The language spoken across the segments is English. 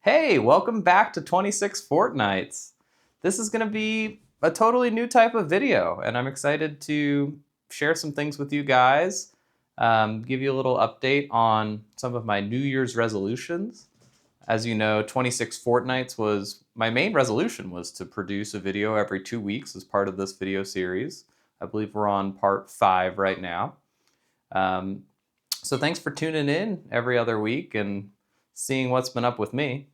Hey, welcome back to 26 Fortnights. This is going to be a totally new type of video, and I'm excited to share some things with you guys, give you a little update on some of my New Year's resolutions. As you know, 26 Fortnights was my main resolution was to produce a video every 2 weeks as part of this video series. I believe we're on part 5 right now. So thanks for tuning in every other week and seeing what's been up with me.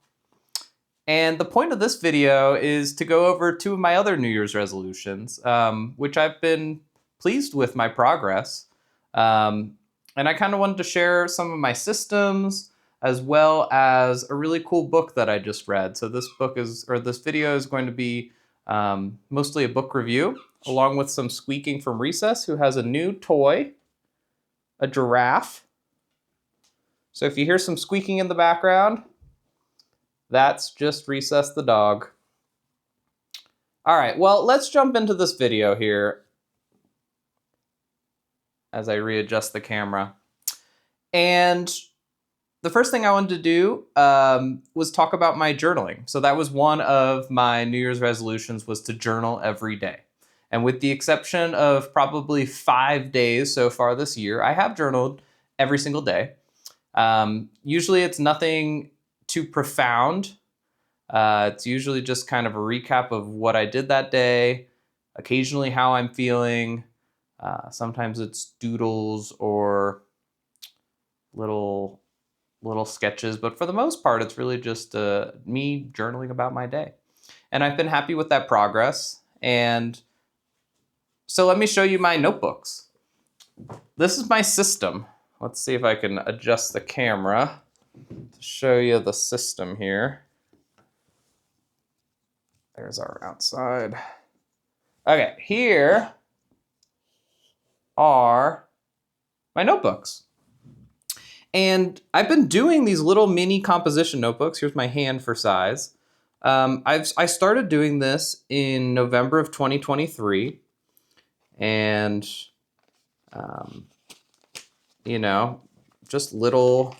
And the point of this video is to go over 2 of my other New Year's resolutions, which I've been pleased with my progress. And I kind of wanted to share some of my systems as well as a really cool book that I just read. So this video is going to be mostly a book review, along with some squeaking from Recess, who has a new toy, a giraffe. So if you hear some squeaking in the background, that's just Recess the dog. All right, well, let's jump into this video here as I readjust the camera. And the first thing I wanted to do was talk about my journaling. So that was one of my New Year's resolutions, was to journal every day. And with the exception of probably 5 days so far this year, I have journaled every single day. Usually it's nothing too profound. It's usually just kind of a recap of what I did that day, occasionally how I'm feeling. Sometimes it's doodles or little sketches, but for the most part, it's really just me journaling about my day. And I've been happy with that progress. And so let me show you my notebooks. This is my system. Let's see if I can adjust the camera to show you the system here. There's our outside. Okay, here are my notebooks. And I've been doing these little mini composition notebooks. Here's my hand for size. I started doing this in November of 2023. And, just little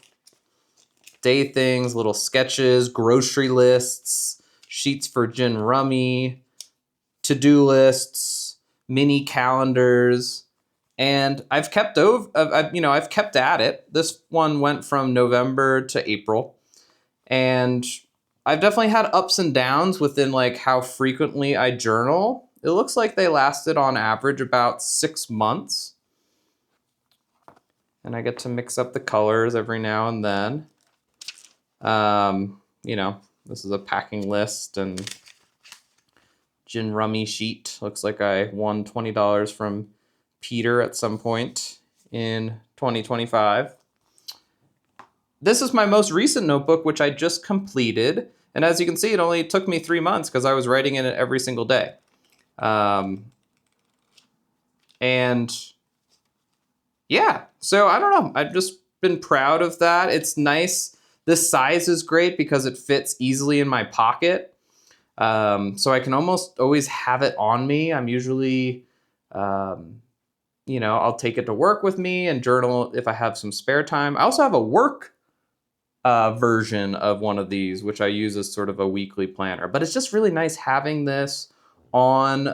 day things, little sketches, grocery lists, sheets for gin rummy, to-do lists, mini calendars, and I've kept at it. This one went from November to April, and I've definitely had ups and downs within like how frequently I journal. It looks like they lasted on average about 6 months, and I get to mix up the colors every now and then. This is a packing list and gin rummy sheet. Looks like I won $20 from Peter at some point in 2025. This is my most recent notebook, which I just completed. And as you can see, it only took me 3 months because I was writing in it every single day. So I don't know. I've just been proud of that. It's nice. This size is great because it fits easily in my pocket. So I can almost always have it on me. I'm usually, I'll take it to work with me and journal if I have some spare time. I also have a work version of one of these, which I use as sort of a weekly planner. But it's just really nice having this on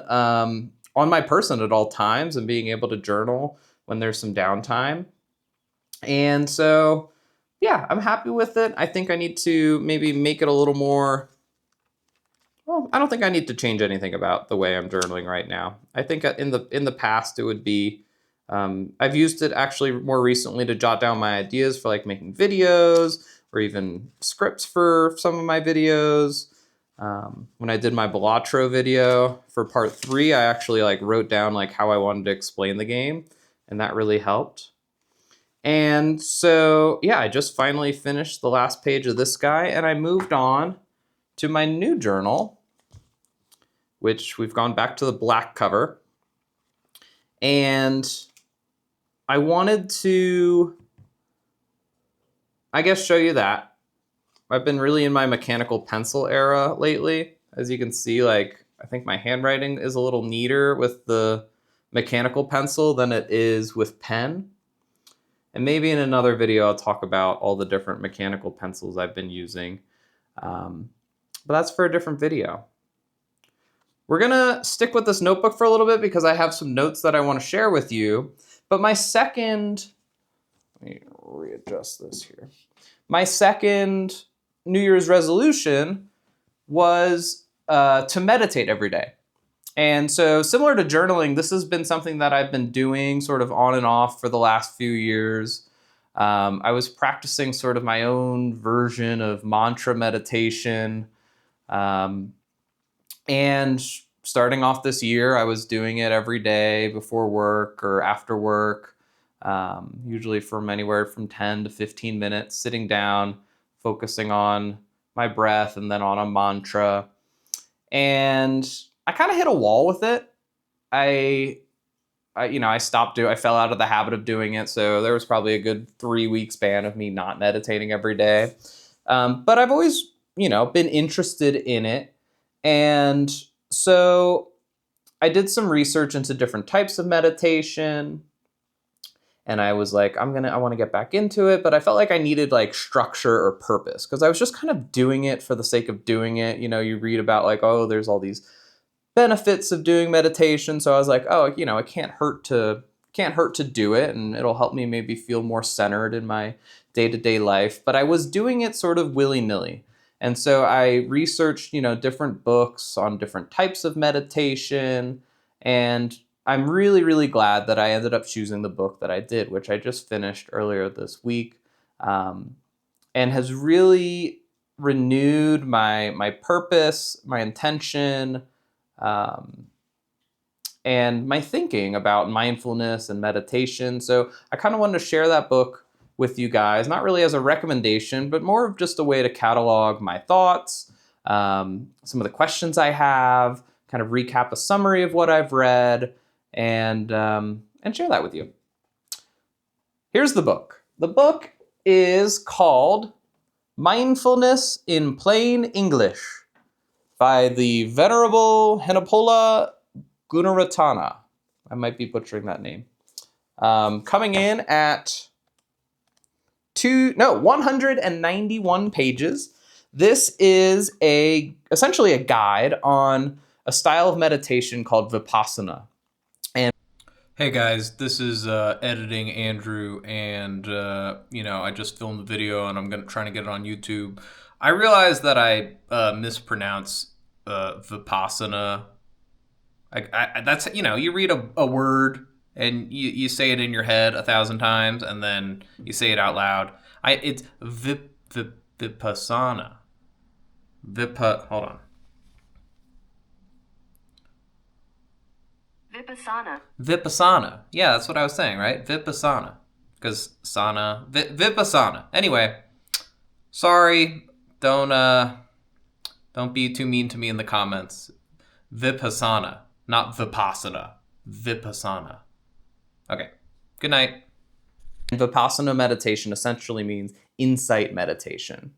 my person at all times and being able to journal when there's some downtime. And so, yeah, I'm happy with it. I think I need to maybe make it a little more. Well, I don't think I need to change anything about the way I'm journaling right now. I think in the past it would be, I've used it actually more recently to jot down my ideas for like making videos or even scripts for some of my videos. When I did my Balatro video for part 3, I actually like wrote down like how I wanted to explain the game, and that really helped. And so, yeah, I just finally finished the last page of this guy, and I moved on to my new journal, which we've gone back to the black cover. And I wanted to, I guess, show you that. I've been really in my mechanical pencil era lately. As you can see, like, I think my handwriting is a little neater with the mechanical pencil than it is with pen. And maybe in another video, I'll talk about all the different mechanical pencils I've been using. But that's for a different video. We're gonna stick with this notebook for a little bit because I have some notes that I want to share with you. But my second, let me readjust this here. My second New Year's resolution was to meditate every day. And so similar to journaling, this has been something that I've been doing sort of on and off for the last few years. I was practicing sort of my own version of mantra meditation. And starting off this year, I was doing it every day before work or after work, usually from anywhere from 10 to 15 minutes, sitting down, focusing on my breath and then on a mantra. And I kind of hit a wall with it. I fell out of the habit of doing it. So there was probably a good 3-week span of me not meditating every day. But I've always, been interested in it. And so I did some research into different types of meditation. And I was like, I want to get back into it. But I felt like I needed like structure or purpose because I was just kind of doing it for the sake of doing it. You read about like, oh, there's all these benefits of doing meditation. So I was like, oh, it can't hurt to do it, and it'll help me maybe feel more centered in my day-to-day life. But I was doing it sort of willy-nilly. And so I researched, different books on different types of meditation. And I'm really, really glad that I ended up choosing the book that I did, which I just finished earlier this week, and has really renewed my purpose, my intention, and my thinking about mindfulness and meditation. So I kind of wanted to share that book with you guys, not really as a recommendation, but more of just a way to catalog my thoughts, some of the questions I have, kind of recap a summary of what I've read, and share that with you. Here's the book. The book is called Mindfulness in Plain English by the Venerable Henepola Gunaratana. I might be butchering that name. Coming in at 191 pages. This is essentially a guide on a style of meditation called Vipassana. And hey guys, this is editing Andrew, and I just filmed the video, and I'm trying to get it on YouTube. I realized that I mispronounce Vipassana. That's you read a word and you say it in your head 1,000 times, and then you say it out loud. It's Vipassana. Hold on. Vipassana. Yeah, that's what I was saying, right? Vipassana. Because Vipassana. Anyway, sorry. Don't be too mean to me in the comments. Vipassana, not Vipassana. Vipassana. Okay. Good night. Vipassana meditation essentially means insight meditation.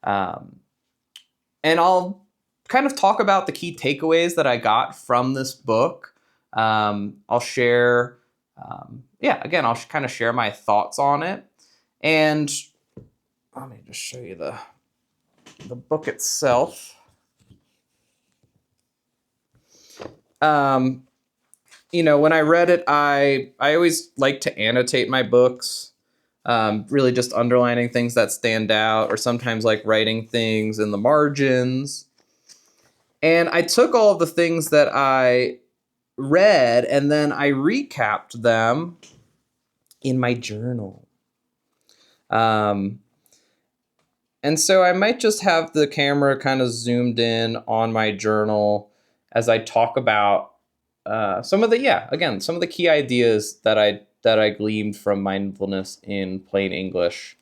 And I'll kind of talk about the key takeaways that I got from this book. I'll share, I'll kind of share my thoughts on it. And let me just show you the book itself. When I read it, I always like to annotate my books, really just underlining things that stand out, or sometimes like writing things in the margins. And I took all of the things that I read and then I recapped them in my journal. And so I might just have the camera kind of zoomed in on my journal as I talk about some of the key ideas that I gleaned from mindfulness in plain English.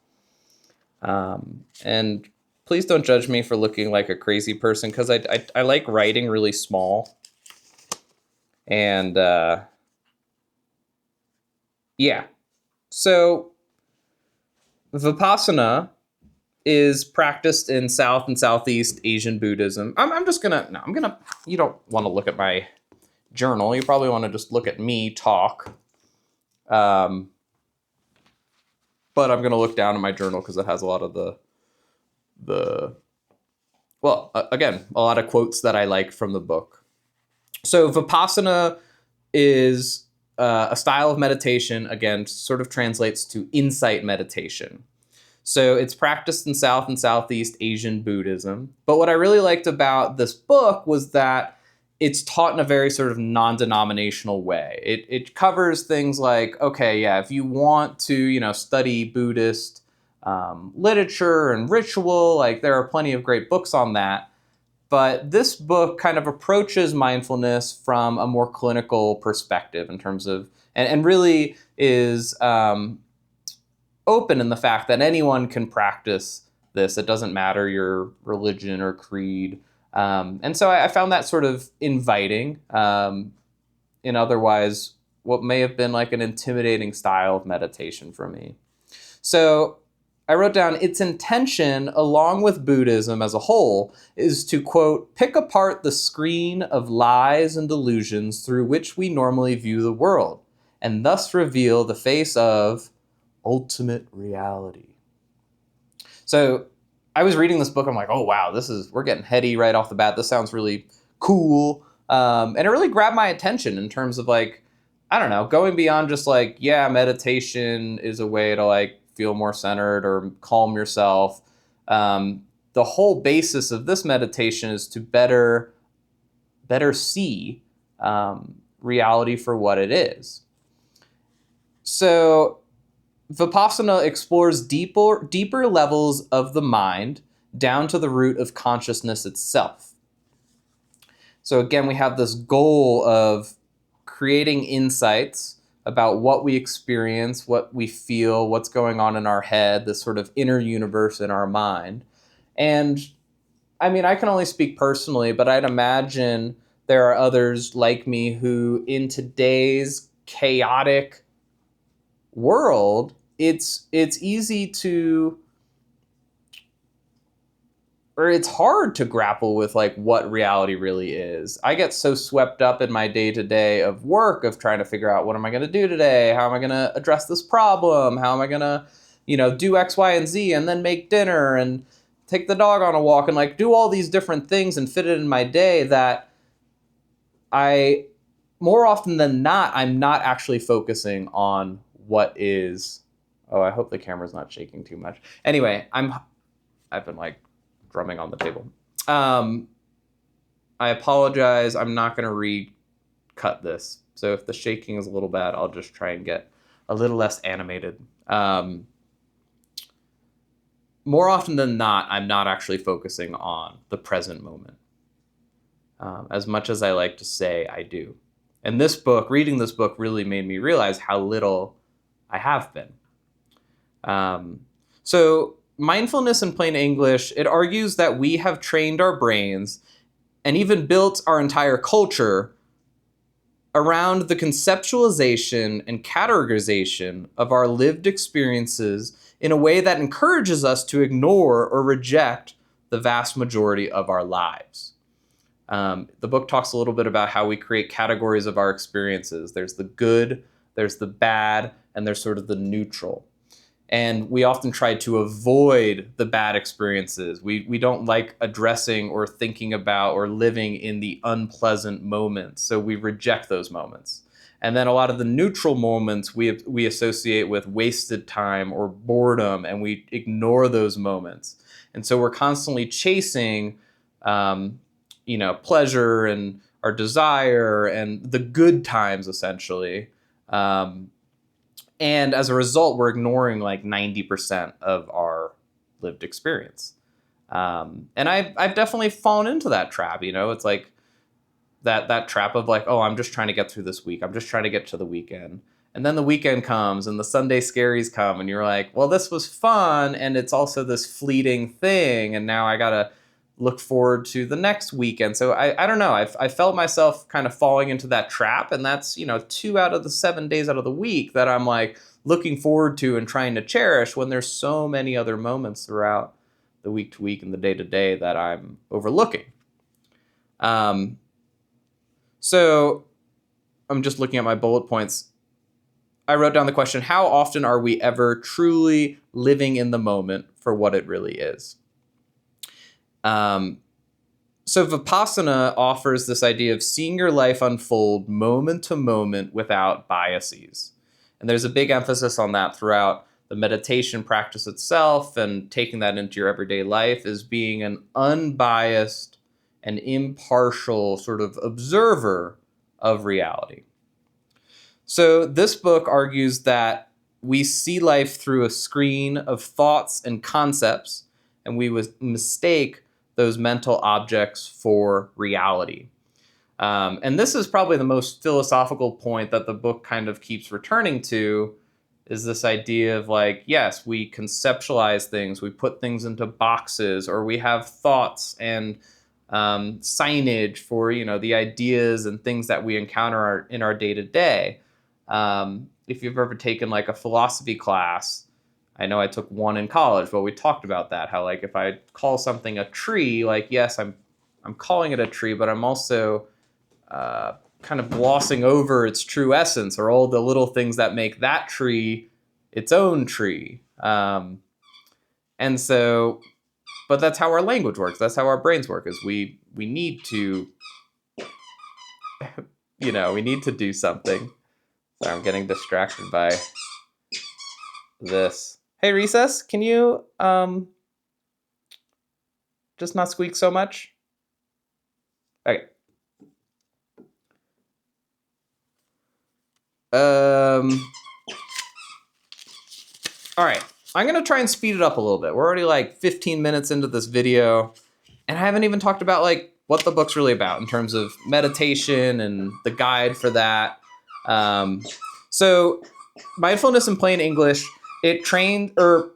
And please don't judge me for looking like a crazy person, because I like writing really small. And so Vipassana is practiced in South and Southeast Asian Buddhism. You don't want to look at my journal. You probably want to just look at me talk. But I'm going to look down in my journal because it has a lot of the well, again, a lot of quotes that I like from the book. So Vipassana is a style of meditation, again, sort of translates to insight meditation. So it's practiced in South and Southeast Asian Buddhism. But what I really liked about this book was that it's taught in a very sort of non-denominational way. It covers things like, okay, yeah, if you want to, study Buddhist literature and ritual, like there are plenty of great books on that. But this book kind of approaches mindfulness from a more clinical perspective in terms of, and really is open in the fact that anyone can practice this. It doesn't matter your religion or creed. And so I found that sort of inviting in otherwise what may have been like an intimidating style of meditation for me. So I wrote down its intention, along with Buddhism as a whole, is to, quote, pick apart the screen of lies and delusions through which we normally view the world, and thus reveal the face of ultimate reality. So I was reading this book. I'm like, oh, wow, we're getting heady right off the bat. This sounds really cool. And it really grabbed my attention in terms of like, I don't know, going beyond just like, yeah, meditation is a way to like feel more centered or calm yourself. The whole basis of this meditation is to better see reality for what it is. So Vipassana explores deeper levels of the mind down to the root of consciousness itself. So again, we have this goal of creating insights about what we experience, what we feel, what's going on in our head, this sort of inner universe in our mind. And I mean, I can only speak personally, but I'd imagine there are others like me who, in today's chaotic world, it's easy to, or it's hard to grapple with like what reality really is. I get so swept up in my day-to-day of work of trying to figure out, what am I going to do today? How am I going to address this problem? How am I going to, do X, Y, and Z, and then make dinner and take the dog on a walk and like do all these different things and fit it in my day, that I, more often than not, I'm not actually focusing on what is. Oh, I hope the camera's not shaking too much. Anyway, I've been like drumming on the table. I apologize. I'm not going to recut this. So if the shaking is a little bad, I'll just try and get a little less animated. More often than not, I'm not actually focusing on the present moment. As much as I like to say I do. And this book, reading this book, really made me realize how little I have been. So mindfulness in plain English, it argues that we have trained our brains and even built our entire culture around the conceptualization and categorization of our lived experiences in a way that encourages us to ignore or reject the vast majority of our lives. The book talks a little bit about how we create categories of our experiences. There's the good, there's the bad, and there's sort of the neutral. And we often try to avoid the bad experiences. We don't like addressing or thinking about or living in the unpleasant moments. So we reject those moments. And then a lot of the neutral moments we associate with wasted time or boredom, and we ignore those moments. And so we're constantly chasing, pleasure and our desire and the good times, essentially. And as a result, we're ignoring like 90% of our lived experience. And I've definitely fallen into that trap. It's like that trap of like, oh, I'm just trying to get through this week. I'm just trying to get to the weekend. And then the weekend comes and the Sunday scaries come and you're like, well, this was fun. And it's also this fleeting thing. And now I got to look forward to the next weekend. So I don't know. I felt myself kind of falling into that trap. And that's, 2 out of the 7 days out of the week that I'm like looking forward to and trying to cherish, when there's so many other moments throughout the week to week and the day to day that I'm overlooking. So I'm just looking at my bullet points. I wrote down the question, how often are we ever truly living in the moment for what it really is? So Vipassana offers this idea of seeing your life unfold moment to moment without biases. And there's a big emphasis on that throughout the meditation practice itself, and taking that into your everyday life is being an unbiased and impartial sort of observer of reality. So this book argues that we see life through a screen of thoughts and concepts, and we would mistake those mental objects for reality. And this is probably the most philosophical point that the book kind of keeps returning to, is this idea of like, yes, we conceptualize things, we put things into boxes, or we have thoughts and signage for, you know, the ideas and things that we encounter in our day to day. If you've ever taken like a philosophy class, I know I took one in college, but we talked about that, how like if I call something a tree, like, yes, I'm calling it a tree, but I'm also kind of glossing over its true essence, or all the little things that make that tree its own tree. And so, but that's how our language works. That's how our brains work, is we need to, we need to do something. Sorry, I'm getting distracted by this. Hey, Recess, can you just not squeak so much? Okay. All right. I'm going to try and speed it up a little bit. We're already like 15 minutes into this video, and I haven't even talked about like what the book's really about in terms of meditation and the guide for that. So mindfulness in plain English, it trained, or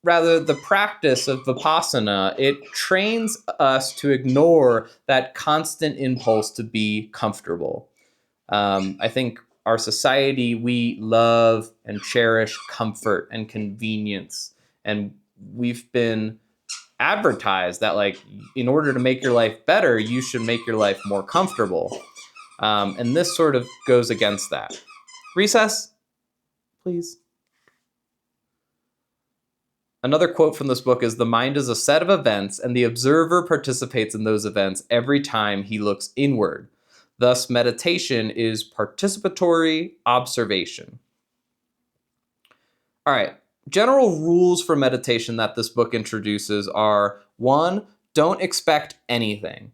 rather the practice of Vipassana, it trains us to ignore that constant impulse to be comfortable. I think our society, we love and cherish comfort and convenience. And we've been advertised that, like, in order to make your life better, you should make your life more comfortable. And this sort of goes against that. Recess, please. Another quote from this book is, "The mind is a set of events, and the observer participates in those events every time he looks inward. Thus, meditation is participatory observation." All right. General rules for meditation that this book introduces are: 1, don't expect anything.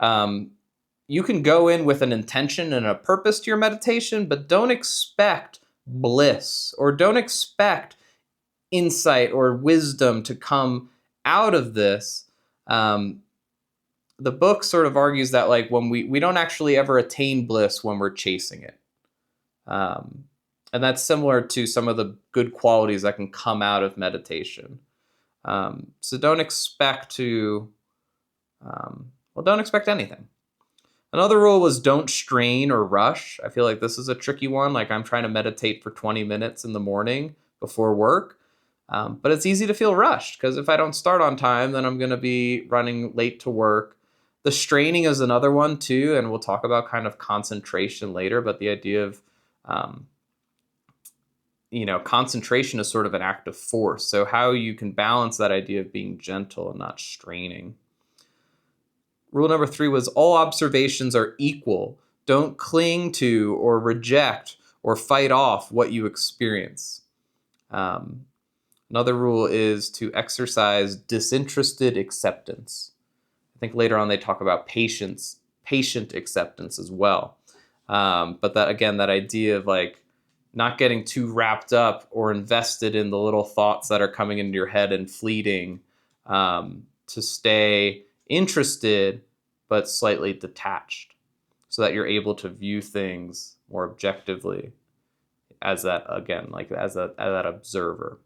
You can go in with an intention and a purpose to your meditation, but don't expect bliss, or don't expect insight or wisdom to come out of this. The book sort of argues that, like, when we don't actually ever attain bliss when we're chasing it. And that's similar to some of the good qualities that can come out of meditation. So don't expect don't expect anything. Another rule was don't strain or rush. I feel like this is a tricky one. Like, I'm trying to meditate for 20 minutes in the morning before work. But it's easy to feel rushed, because if I don't start on time, then I'm going to be running late to work. The straining is another one too, and we'll talk about kind of concentration later, but the idea of, concentration is sort of an act of force. So how you can balance that idea of being gentle and not straining. Rule number 3 was all observations are equal. Don't cling to or reject or fight off what you experience. Another rule is to exercise disinterested acceptance. I think later on they talk about patient acceptance as well. But that, again, that idea of like not getting too wrapped up or invested in the little thoughts that are coming into your head and fleeting, to stay interested but slightly detached, so that you're able to view things more objectively as that, again, like as that observer.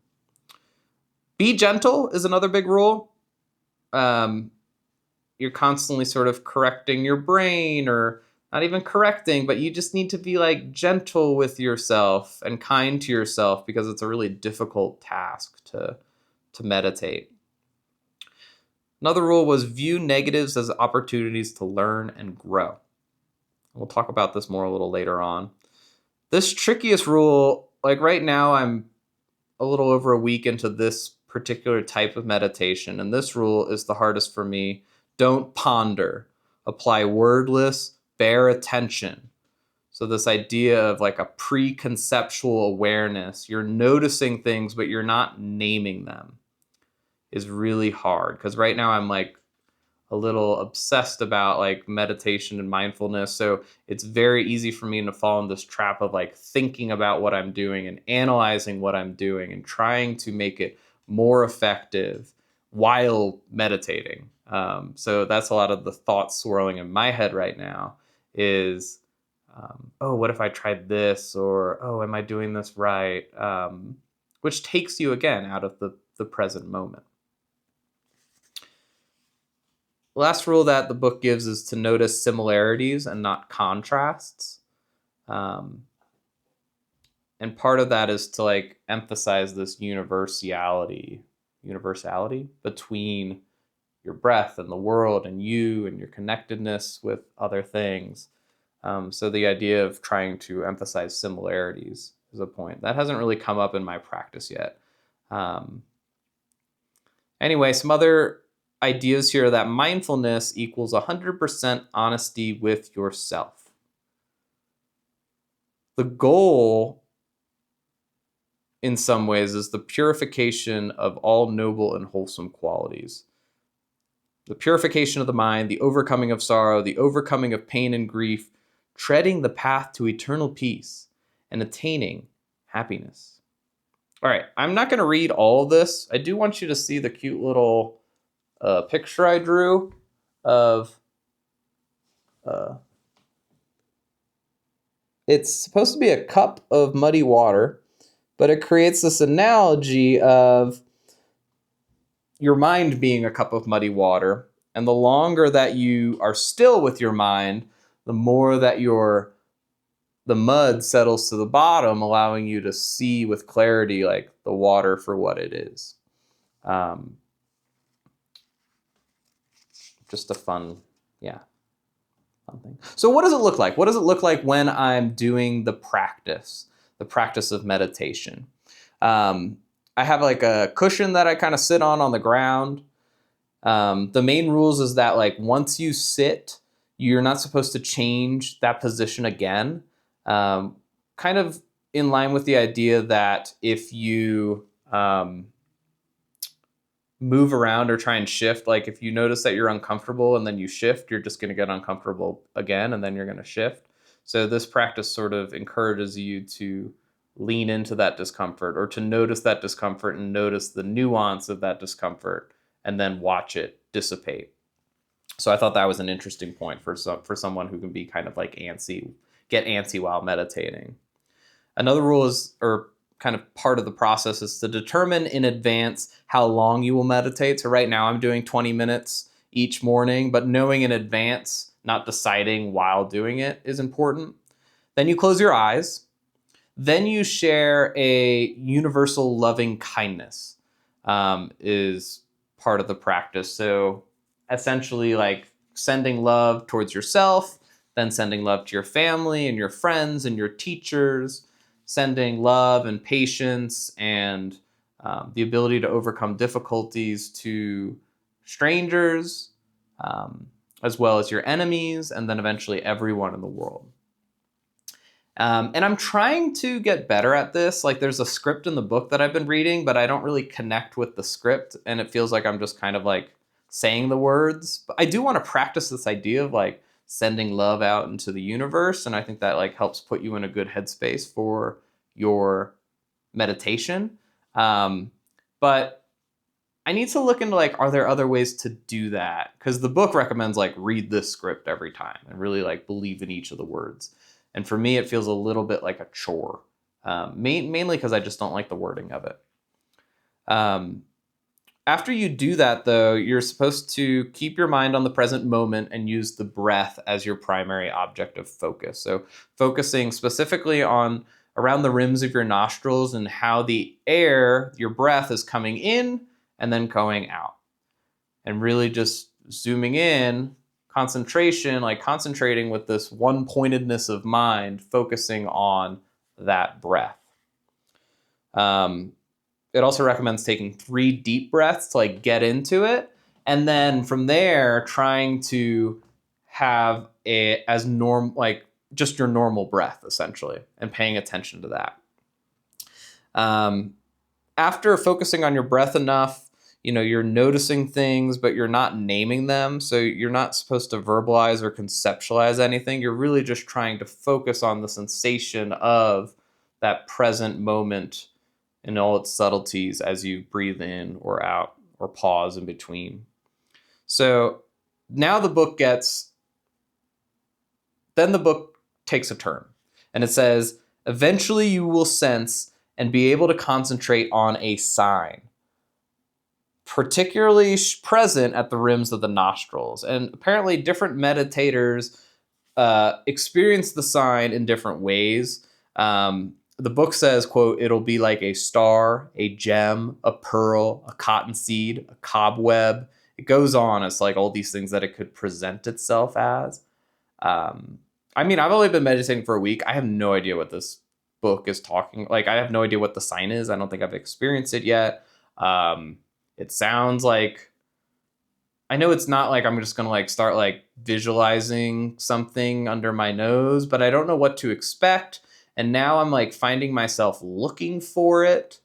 Be gentle is another big rule. You're constantly sort of correcting your brain, or not even correcting, but you just need to be like gentle with yourself and kind to yourself, because it's a really difficult task to meditate. Another rule was view negatives as opportunities to learn and grow. We'll talk about this more a little later on. This trickiest rule, like right now, I'm a little over a week into this particular type of meditation, and this rule is the hardest for me Don't ponder. Apply wordless, bare attention. So this idea of like a preconceptual awareness, you're noticing things, but you're not naming them, is really hard. Because right now I'm like a little obsessed about like meditation and mindfulness. So it's very easy for me to fall in this trap of like thinking about what I'm doing and analyzing what I'm doing and trying to make it more effective while meditating. So that's a lot of the thoughts swirling in my head right now is, oh, what if I tried this? Or, oh, am I doing this right? Which takes you again out of the present moment. Last rule that the book gives is to notice similarities and not contrasts. Um, and part of that is to like emphasize this universality between your breath and the world and you and your connectedness with other things. So the idea of trying to emphasize similarities is a point that hasn't really come up in my practice yet. Anyway, some other ideas here that mindfulness equals 100% honesty with yourself. The goal, in some ways, is the purification of all noble and wholesome qualities. The purification of the mind, the overcoming of sorrow, the overcoming of pain and grief, treading the path to eternal peace, and attaining happiness. All right, I'm not going to read all of this. I do want you to see the cute little picture I drew of it's supposed to be a cup of muddy water, but it creates this analogy of your mind being a cup of muddy water. And the longer that you are still with your mind, the more that the mud settles to the bottom, allowing you to see with clarity like the water for what it is. Just a fun thing. So what does it look like? What does it look like when I'm doing the practice of meditation? I have like a cushion that I kind of sit on the ground. The main rules is that like once you sit, you're not supposed to change that position again. Kind of in line with the idea that if you move around or try and shift, like if you notice that you're uncomfortable and then you shift, you're just going to get uncomfortable again and then you're going to shift. So this practice sort of encourages you to lean into that discomfort or to notice that discomfort and notice the nuance of that discomfort and then watch it dissipate. So I thought that was an interesting point for someone who can be kind of like get antsy while meditating. Another rule is, or kind of part of the process, is to determine in advance how long you will meditate. So right now I'm doing 20 minutes each morning, but knowing in advance, not deciding while doing it, is important. Then you close your eyes. Then you share a universal loving kindness is part of the practice. So essentially like sending love towards yourself, then sending love to your family and your friends and your teachers, sending love and patience and the ability to overcome difficulties to strangers, as well as your enemies, and then eventually everyone in the world. And I'm trying to get better at this. Like there's a script in the book that I've been reading, but I don't really connect with the script, and it feels like I'm just kind of like saying the words. But I do want to practice this idea of like sending love out into the universe, and I think that like helps put you in a good headspace for your meditation. But I need to look into like, are there other ways to do that? Because the book recommends like read this script every time and really like believe in each of the words. And for me, it feels a little bit like a chore, mainly because I just don't like the wording of it. After you do that, though, you're supposed to keep your mind on the present moment and use the breath as your primary object of focus. So focusing specifically on around the rims of your nostrils and how the air, your breath, is coming in and then going out. And really just zooming in, concentration, like concentrating with this one pointedness of mind, focusing on that breath. It also recommends taking 3 deep breaths to like get into it, And then from there, trying to have a as norm like just your normal breath essentially, and paying attention to that. Um, After focusing on your breath enough, you're noticing things, but you're not naming them. So you're not supposed to verbalize or conceptualize anything. You're really just trying to focus on the sensation of that present moment in all its subtleties as you breathe in or out or pause in between. So now then the book takes a turn, and it says, eventually you will sense and be able to concentrate on a sign, particularly present at the rims of the nostrils. And apparently different meditators experience the sign in different ways. The book says, quote, it'll be like a star, a gem, a pearl, a cottonseed, a cobweb. It goes on. It's like all these things that it could present itself as. I mean, I've only been meditating for a week. I have no idea what this book is talking. Like, I have no idea what the sign is. I don't think I've experienced it yet. It sounds like, I know it's not like I'm just gonna like start like visualizing something under my nose, but I don't know what to expect. And now I'm like finding myself looking for it,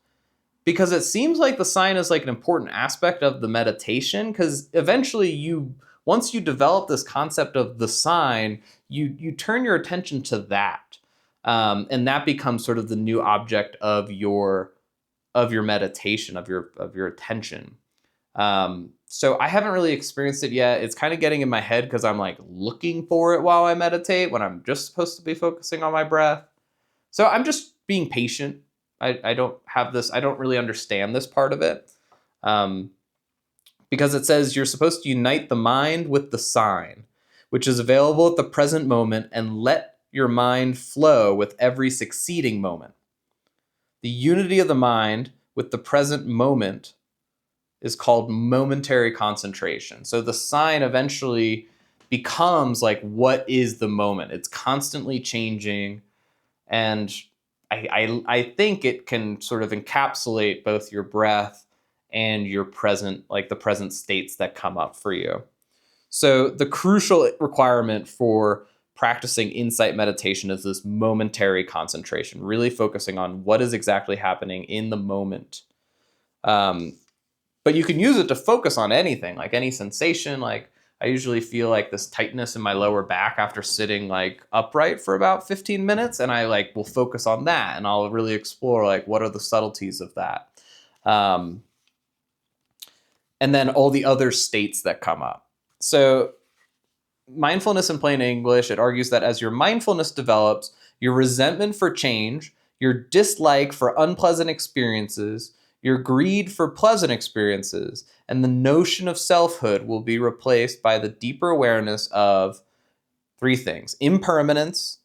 because it seems like the sign is like an important aspect of the meditation, because eventually once you develop this concept of the sign, you turn your attention to that. And that becomes sort of the new object of your meditation, of your attention. So I haven't really experienced it yet. It's kind of getting in my head because I'm like looking for it while I meditate when I'm just supposed to be focusing on my breath. So I'm just being patient. I don't really understand this part of it. Because it says you're supposed to unite the mind with the sign, which is available at the present moment, and let your mind flow with every succeeding moment. The unity of the mind with the present moment is called momentary concentration. So the sign eventually becomes like, what is the moment? It's constantly changing. And I think it can sort of encapsulate both your breath and your present, like the present states that come up for you. So the crucial requirement for practicing insight meditation is this momentary concentration, really focusing on what is exactly happening in the moment. But you can use it to focus on anything, like any sensation. Like, I usually feel like this tightness in my lower back after sitting like upright for about 15 minutes, and I like will focus on that, and I'll really explore like what are the subtleties of that. And then all the other states that come up. So mindfulness in plain English, it argues that as your mindfulness develops, your resentment for change, your dislike for unpleasant experiences, your greed for pleasant experiences, and the notion of selfhood will be replaced by the deeper awareness of three things: impermanence,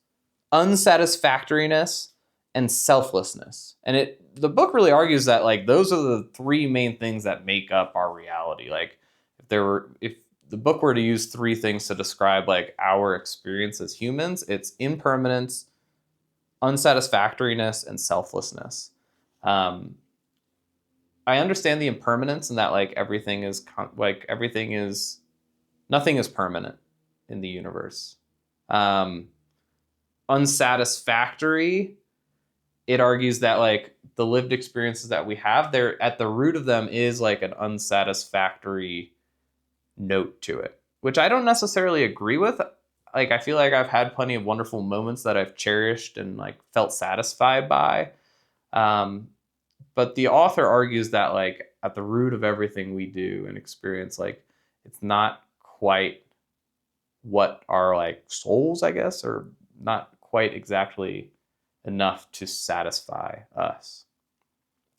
unsatisfactoriness, and selflessness. And the book really argues that like those are the three main things that make up our reality. Like, if the book were to use three things to describe like our experience as humans, it's impermanence, unsatisfactoriness, and selflessness. I understand the impermanence and that like nothing is permanent in the universe. Unsatisfactory, it argues that like the lived experiences that we have, they're at the root of them is like an unsatisfactory note to it, which I don't necessarily agree with. Like, I feel like I've had plenty of wonderful moments that I've cherished and like felt satisfied by. But the author argues that like at the root of everything we do and experience, like it's not quite what our like souls, I guess, or not quite exactly enough to satisfy us.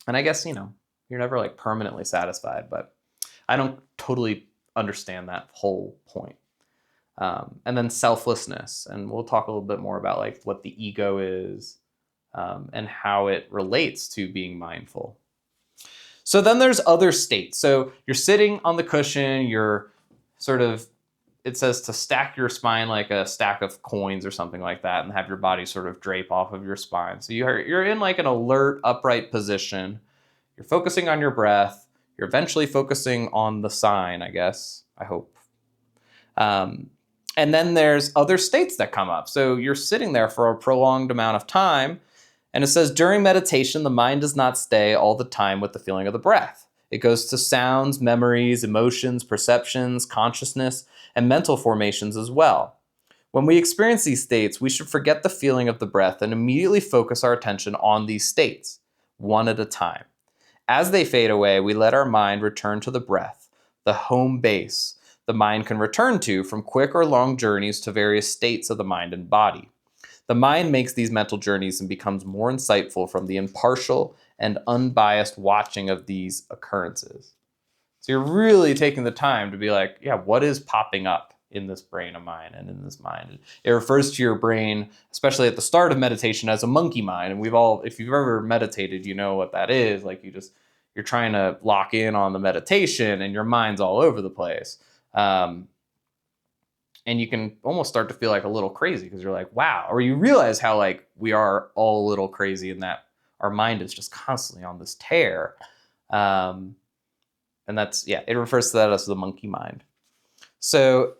And I guess, you're never like permanently satisfied, but I don't totally understand that whole point. And then selflessness, and we'll talk a little bit more about like what the ego is, and how it relates to being mindful. So then there's other states. So you're sitting on the cushion, you're sort of, it says to stack your spine like a stack of coins or something like that, and have your body sort of drape off of your spine. So you're in like an alert, upright position. You're focusing on your breath. You're eventually focusing on the sign, I guess. I hope. Um, and then there's other states that come up. So you're sitting there for a prolonged amount of time. And it says during meditation, the mind does not stay all the time with the feeling of the breath. It goes to sounds, memories, emotions, perceptions, consciousness, and mental formations as well. When we experience these states, we should forget the feeling of the breath and immediately focus our attention on these states, one at a time. As they fade away, we let our mind return to the breath, the home base the mind can return to from quick or long journeys to various states of the mind and body. The mind makes these mental journeys and becomes more insightful from the impartial and unbiased watching of these occurrences. So you're really taking the time to be like, yeah, what is popping up in this brain of mine and in this mind? It refers to your brain, especially at the start of meditation, as a monkey mind. And we've all, if you've ever meditated, you know what that is. Like you're trying to lock in on the meditation and your mind's all over the place. And you can almost start to feel like a little crazy because you're like, wow, or you realize how like we are all a little crazy in that our mind is just constantly on this tear. And that's, yeah, it refers to that as the monkey mind. So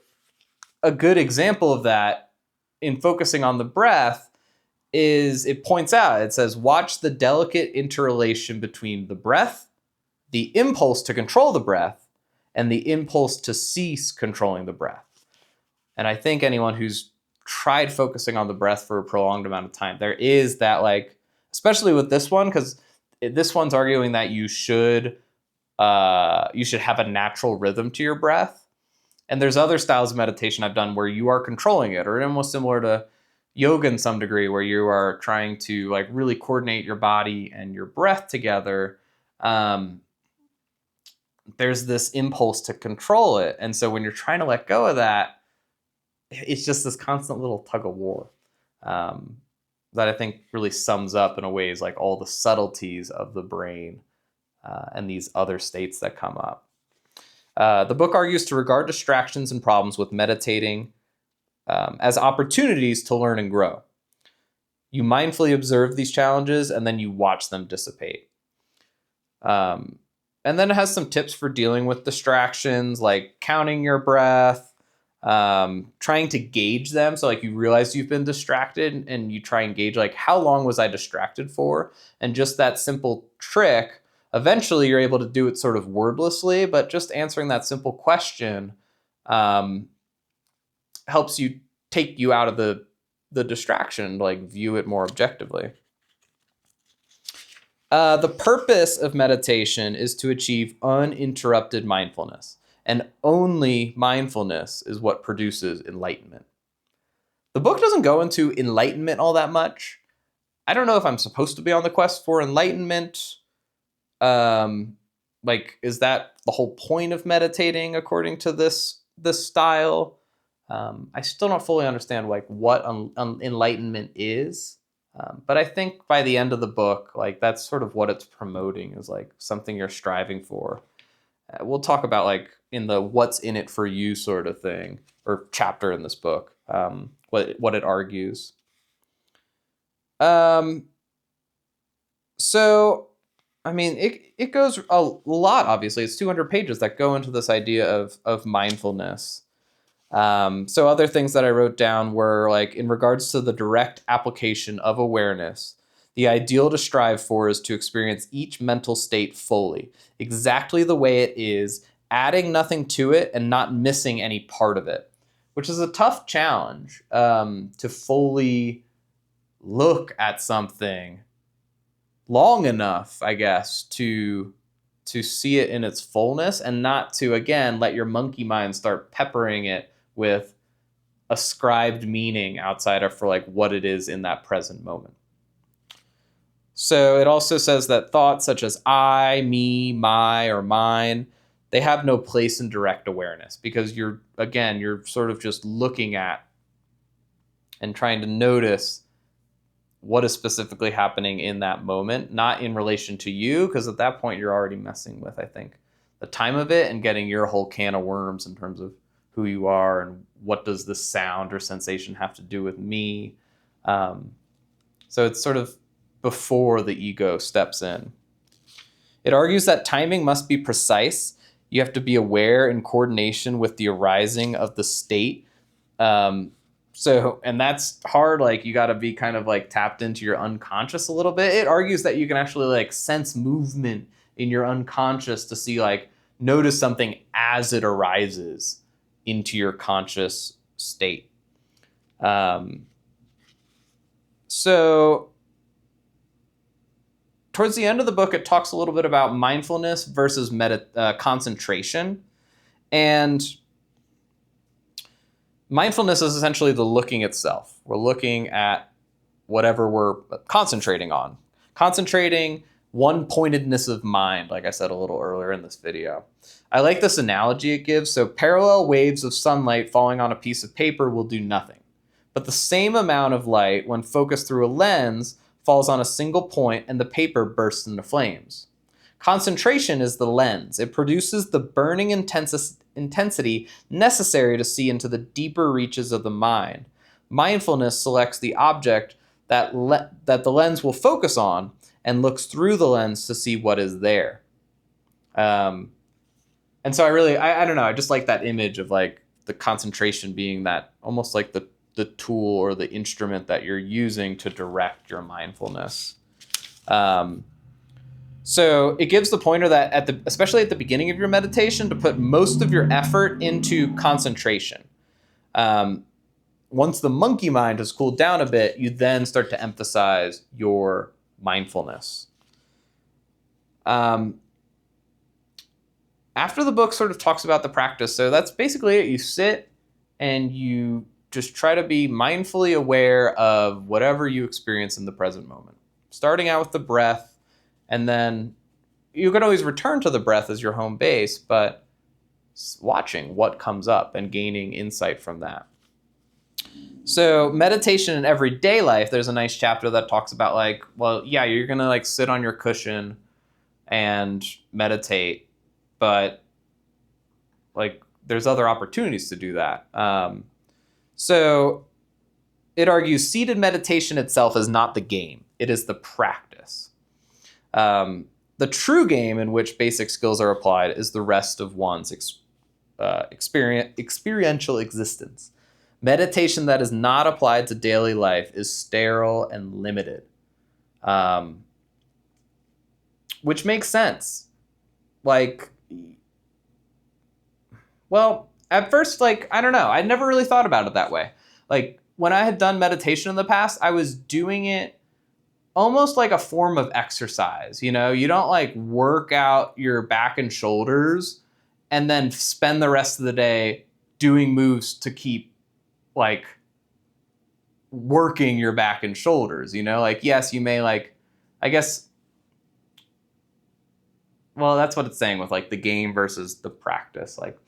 a good example of that in focusing on the breath is it points out, it says, watch the delicate interrelation between the breath, the impulse to control the breath, and the impulse to cease controlling the breath. And I think anyone who's tried focusing on the breath for a prolonged amount of time, there is that, like, especially with this one, because this one's arguing that you should have a natural rhythm to your breath. And there's other styles of meditation I've done where you are controlling it, or almost similar to yoga in some degree, where you are trying to like really coordinate your body and your breath together. There's this impulse to control it. And so when you're trying to let go of that, it's just this constant little tug of war that I think really sums up in a ways like all the subtleties of the brain and these other states that come up. The book argues to regard distractions and problems with meditating as opportunities to learn and grow. You mindfully observe these challenges and then you watch them dissipate. And then it has some tips for dealing with distractions, like counting your breath, trying to gauge them. So like you realize you've been distracted and you try and gauge like how long was I distracted for? And just that simple trick, eventually you're able to do it sort of wordlessly, but just answering that simple question helps you take you out of the distraction, like view it more objectively. The purpose of meditation is to achieve uninterrupted mindfulness, and only mindfulness is what produces enlightenment. The book doesn't go into enlightenment all that much. I don't know if I'm supposed to be on the quest for enlightenment. Like, is that the whole point of meditating according to this style? I still don't fully understand like what enlightenment is. But I think by the end of the book, like that's sort of what it's promoting is like something you're striving for. We'll talk about like in the what's in it for you sort of thing or chapter in this book, what it argues. So, I mean, it goes a lot, obviously. It's 200 pages that go into this idea of mindfulness. So other things that I wrote down were like in regards to the direct application of awareness, the ideal to strive for is to experience each mental state fully, exactly the way it is, adding nothing to it and not missing any part of it, which is a tough challenge to fully look at something long enough, I guess, to see it in its fullness and not to, again, let your monkey mind start peppering it with ascribed meaning outside of for like what it is in that present moment. So it also says that thoughts such as I, me, my, or mine, they have no place in direct awareness because you're sort of just looking at and trying to notice what is specifically happening in that moment, not in relation to you, because at that point you're already messing with, I think, the time of it and getting your whole can of worms in terms of who you are and what does the sound or sensation have to do with me. So it's sort of before the ego steps in. It argues that timing must be precise. You have to be aware in coordination with the arising of the state. Um, and that's hard. Like, you got to be kind of like tapped into your unconscious a little bit. It argues that you can actually like sense movement in your unconscious to see, like, notice something as it arises into your conscious state. Um, so towards the end of the book, it talks a little bit about mindfulness versus concentration. And mindfulness is essentially the looking itself. We're looking at whatever we're concentrating on. Concentrating, one-pointedness of mind, like I said a little earlier in this video. I like this analogy it gives. So parallel waves of sunlight falling on a piece of paper will do nothing. But the same amount of light, when focused through a lens, falls on a single point and the paper bursts into flames. Concentration is the lens. It produces the burning intensity necessary to see into the deeper reaches of the mind. Mindfulness selects the object that the lens will focus on and looks through the lens to see what is there. And so I don't know, I just like that image of like the concentration being that almost like the tool or the instrument that you're using to direct your mindfulness. So it gives the pointer that especially at the beginning of your meditation, to put most of your effort into concentration. Once the monkey mind has cooled down a bit, you then start to emphasize your mindfulness. After the book sort of talks about the practice, so that's basically it. You sit and you just try to be mindfully aware of whatever you experience in the present moment. Starting out with the breath, and then you can always return to the breath as your home base, but watching what comes up and gaining insight from that. So meditation in everyday life, there's a nice chapter that talks about like, well, yeah, you're going to like sit on your cushion and meditate, but like there's other opportunities to do that. So it argues seated meditation itself is not the game. It is the practice. The true game in which basic skills are applied is the rest of one's experiential existence. Meditation that is not applied to daily life is sterile and limited, which makes sense. Like, well, at first, like, I don't know. I never really thought about it that way. Like, when I had done meditation in the past, I was doing it almost like a form of exercise. You know, you don't like work out your back and shoulders and then spend the rest of the day doing moves to keep like working your back and shoulders, you know? Like, yes, you may like, I guess, well, that's what it's saying with like the game versus the practice. Like,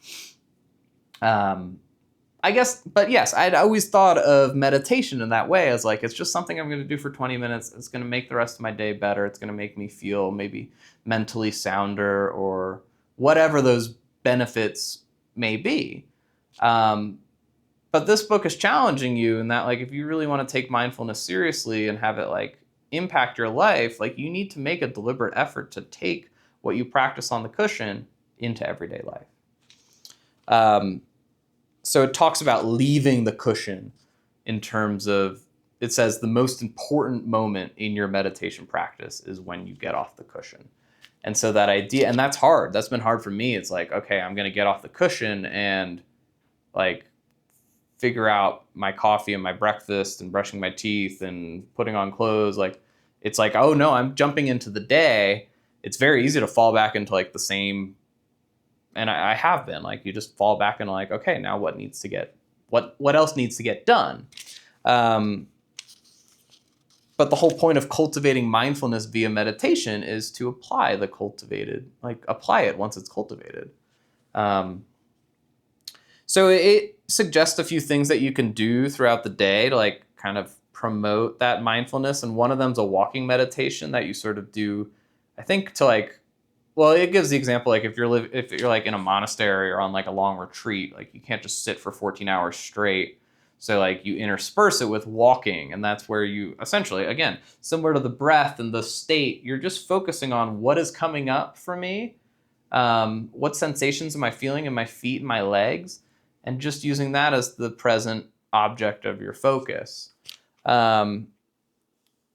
I guess, but yes, I'd always thought of meditation in that way as like, it's just something I'm going to do for 20 minutes. It's going to make the rest of my day better. It's going to make me feel maybe mentally sounder or whatever those benefits may be. But this book is challenging you in that, like, if you really want to take mindfulness seriously and have it like impact your life, like you need to make a deliberate effort to take what you practice on the cushion into everyday life. So it talks about leaving the cushion in terms of, it says the most important moment in your meditation practice is when you get off the cushion. And so that idea, and that's hard. That's been hard for me. It's like, okay, I'm going to get off the cushion and like figure out my coffee and my breakfast and brushing my teeth and putting on clothes. Like, it's like, oh no, I'm jumping into the day. It's very easy to fall back into like the same, and I have been like, you just fall back and like, okay, now what else needs to get done? But the whole point of cultivating mindfulness via meditation is to apply it once it's cultivated. So it suggests a few things that you can do throughout the day to like kind of promote that mindfulness. And one of them is a walking meditation that you sort of do, I think, to like, well, it gives the example like if you're like in a monastery or on like a long retreat, like you can't just sit for 14 hours straight. So like you intersperse it with walking, and that's where you essentially, again, similar to the breath and the state, you're just focusing on what is coming up for me. What sensations am I feeling in my feet and my legs? And just using that as the present object of your focus.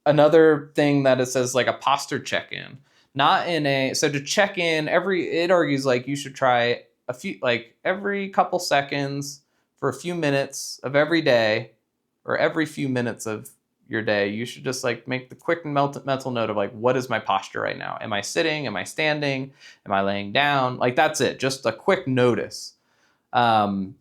Another thing that it says like a posture check-in, not in a, so to check in it argues like you should try a few, like every couple seconds for a few minutes of every day, or every few minutes of your day, you should just like make the quick mental note of like, what is my posture right now? Am I sitting? Am I standing? Am I laying down? Like that's it, just a quick notice. And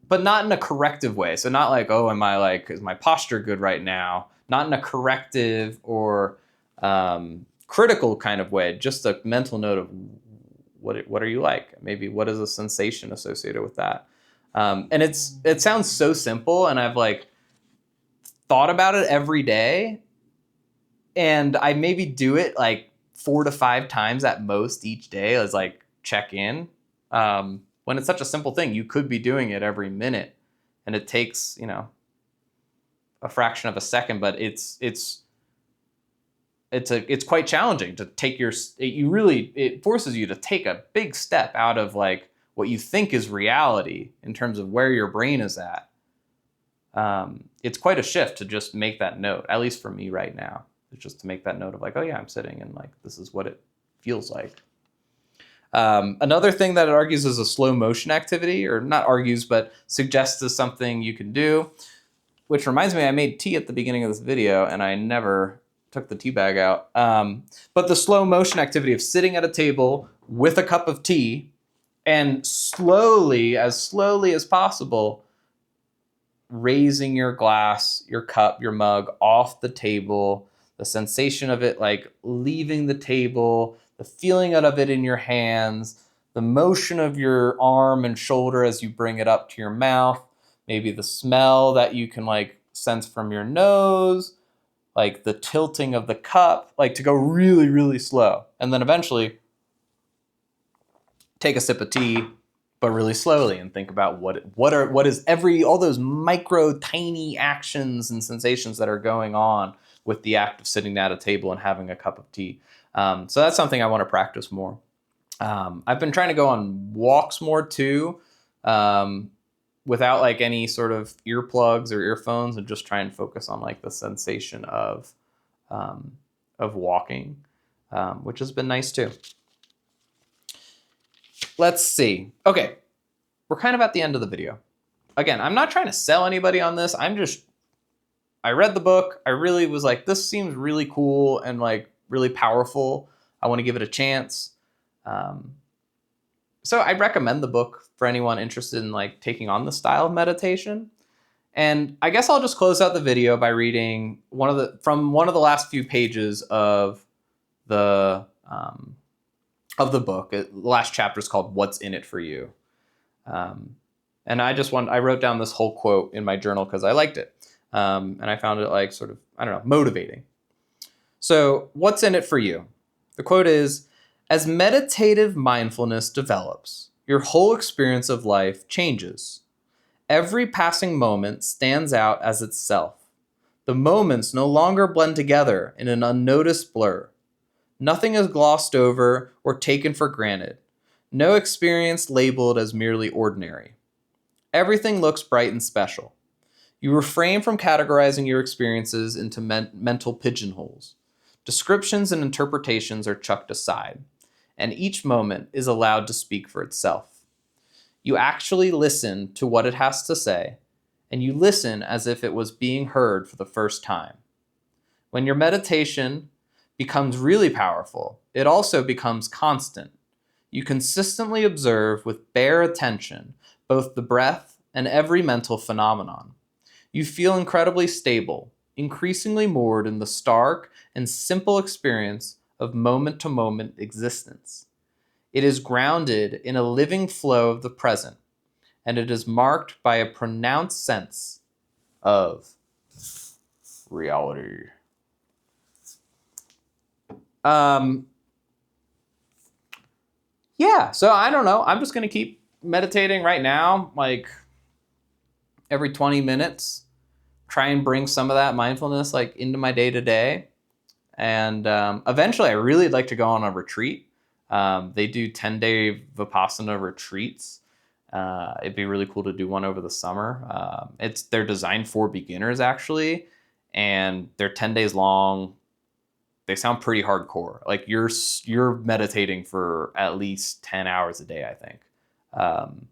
but not in a corrective way. So not like, oh, is my posture good right now? Not in a corrective or critical kind of way. Just a mental note of what are you like? Maybe what is a sensation associated with that? And it sounds so simple, and I've like thought about it every day, and I maybe do it like 4 to 5 times at most each day as like check in. When it's such a simple thing, you could be doing it every minute, and it takes, a fraction of a second, but it's quite challenging to take it forces you to take a big step out of like what you think is reality in terms of where your brain is at. It's quite a shift to just make that note, at least for me right now. It's just to make that note of like, oh yeah, I'm sitting, and like this is what it feels like. Another thing that it argues is a slow motion activity, or not argues, but suggests as something you can do, which reminds me, I made tea at the beginning of this video and I never took the tea bag out. But the slow motion activity of sitting at a table with a cup of tea and slowly as possible, raising your glass, your cup, your mug off the table, the sensation of it like leaving the table, the feeling of it in your hands, the motion of your arm and shoulder as you bring it up to your mouth, maybe the smell that you can like sense from your nose, like the tilting of the cup, like to go really, really slow. And then eventually take a sip of tea, but really slowly, and think about what is all those micro tiny actions and sensations that are going on with the act of sitting at a table and having a cup of tea. So that's something I want to practice more. I've been trying to go on walks more too, without like any sort of earplugs or earphones, and just try and focus on like the sensation of walking, which has been nice too. Let's see. Okay, we're kind of at the end of the video. Again, I'm not trying to sell anybody on this. I read the book. I really was like, this seems really cool and like really powerful. I want to give it a chance. So I recommend the book for anyone interested in like taking on the style of meditation. And I guess I'll just close out the video by reading from one of the last few pages of the book. The last chapter is called "What's in It for You," and I wrote down this whole quote in my journal because I liked it, and I found it like sort of, I don't know, motivating. So, what's in it for you? The quote is, "As meditative mindfulness develops, your whole experience of life changes. Every passing moment stands out as itself. The moments no longer blend together in an unnoticed blur. Nothing is glossed over or taken for granted. No experience labeled as merely ordinary. Everything looks bright and special. You refrain from categorizing your experiences into mental pigeonholes. Descriptions and interpretations are chucked aside, and each moment is allowed to speak for itself. You actually listen to what it has to say, and you listen as if it was being heard for the first time. When your meditation becomes really powerful, it also becomes constant. You consistently observe with bare attention both the breath and every mental phenomenon. You feel incredibly stable, increasingly moored in the stark and simple experience of moment-to-moment existence. It is grounded in a living flow of the present, and it is marked by a pronounced sense of reality." Yeah, so I don't know. I'm just going to keep meditating right now, like every 20 minutes, try and bring some of that mindfulness like into my day to day. And eventually, I really like to go on a retreat. They do 10-day Vipassana retreats. It'd be really cool to do one over the summer. They're designed for beginners actually, and they're 10 days long. They sound pretty hardcore. Like you're meditating for at least 10 hours a day, I think. Um,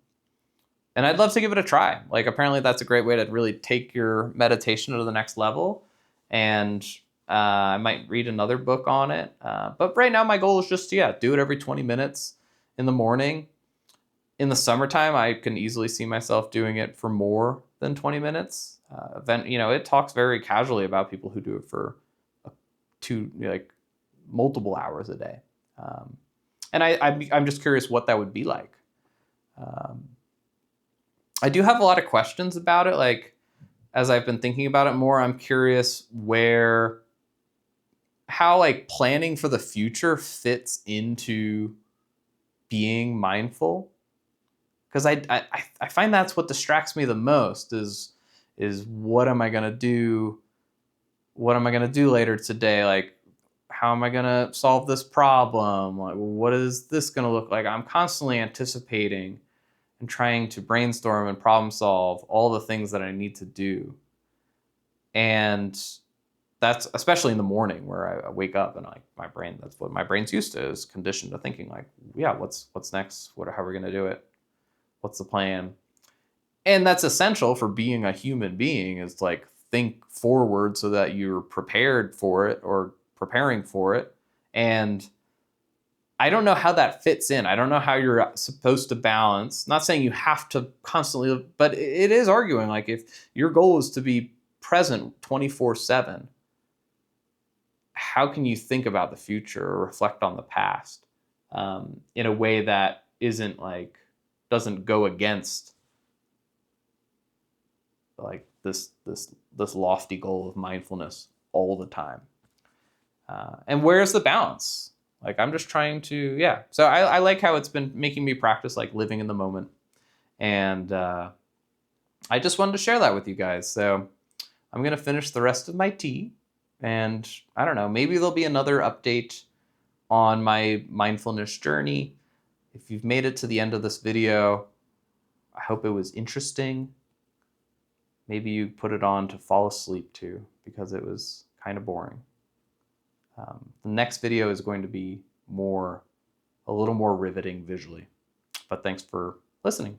and I'd love to give it a try. Like apparently that's a great way to really take your meditation to the next level. And I might read another book on it. But right now my goal is just do it every 20 minutes in the morning. In the summertime, I can easily see myself doing it for more than 20 minutes. Then it talks very casually about people who do it for like multiple hours a day. And I'm just curious what that would be like. Um, I do have a lot of questions about it. Like, as I've been thinking about it more, I'm curious how like planning for the future fits into being mindful. Because I find that's what distracts me the most is what am I gonna do? What am I gonna do later today? Like, how am I gonna solve this problem? Like, what is this gonna look like? I'm constantly anticipating and trying to brainstorm and problem solve all the things that I need to do. And that's especially in the morning where I wake up and like that's what my brain's used to, is conditioned to thinking like, yeah, what's next? How are we gonna do it? What's the plan? And that's essential for being a human being, is to like think forward so that you're prepared for it or preparing for it. And I don't know how that fits in. I don't know how you're supposed to balance. Not saying you have to constantly, but it is arguing like if your goal is to be present 24/7, how can you think about the future or reflect on the past in a way that doesn't go against like this lofty goal of mindfulness all the time? And where's the balance? Like I'm just trying to, yeah. So I like how it's been making me practice like living in the moment, and I just wanted to share that with you guys. So I'm gonna finish the rest of my tea, and I don't know, maybe there'll be another update on my mindfulness journey. If you've made it to the end of this video, I hope it was interesting. Maybe you put it on to fall asleep too, because it was kind of boring. The next video is going to be a little more riveting visually. But thanks for listening.